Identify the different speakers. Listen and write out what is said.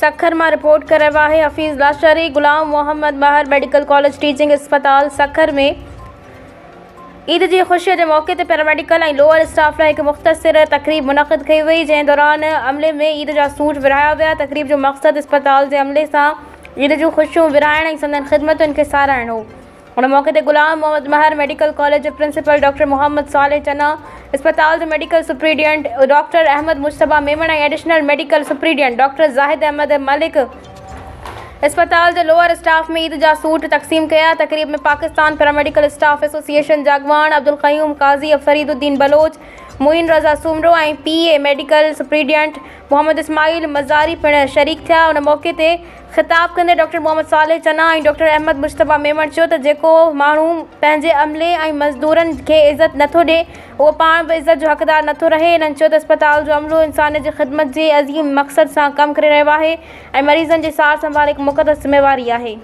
Speaker 1: सखर मां रिपोर्ट कर रहा है हफीज़ लाशारी। गुलाम Mohammad Bahar medical college teaching अस्पताल सखर में ईद की खुशी के मौके पर पैरामेडिकल और लोअर स्टाफ लाइ एक मुख्तसर तकरीब मुनक़िद की हुई, जैं दौरान अमले में ईद जा सूट विराया विया। तकरीब जो मकसद अस्पताल के अमले से ईद जूं खुशियों विराइण और संदन ख़िदमतुन के साराइण हो। उन मौके पर गुलाम मोहम्मद बहार मेडिकल कॉलेज के प्रिंसिपल डॉक्टर मोहम्मद सालेह चना, अस्पताल के medical superintendent doctor Ahmed Mushtaba Memon और additional medical superintendent doctor Zahid Ahmed Malik अस्पताल के लोअर स्टाफ में ईद जा सूट तक़सीम किया। तकरीब में पाकिस्तान पैरामेडिकल स्टाफ एसोसिएशन जागवान अब्दुल क़यूम काजी फरीदुद्दीन बलोच, मुइन रज़ा सुमरो और PA medical superintendent Mohammad Ismail Mazari पिण शरीक थिया। उन मौके पर खिताब कंदे डॉक्टर मोहम्मद सालेह चना और डॉक्टर अहमद मुश्तबा मेमन चयो त जेको माण्हू पंहिंजे अमले और मज़दूरनि खे इज़त नथो ॾिए उहो पाण बि इज़त जो हक़दार नथो रहे। इन्हनि चयो त अस्पताल जो अमलो इंसान जी ख़िदमत जे अज़ीम मक़सद सां कमु करे रहियो आहे ऐं मरीज़नि जी सार संभाल हिकु मुक़दस ज़िम्मेवारी आहे।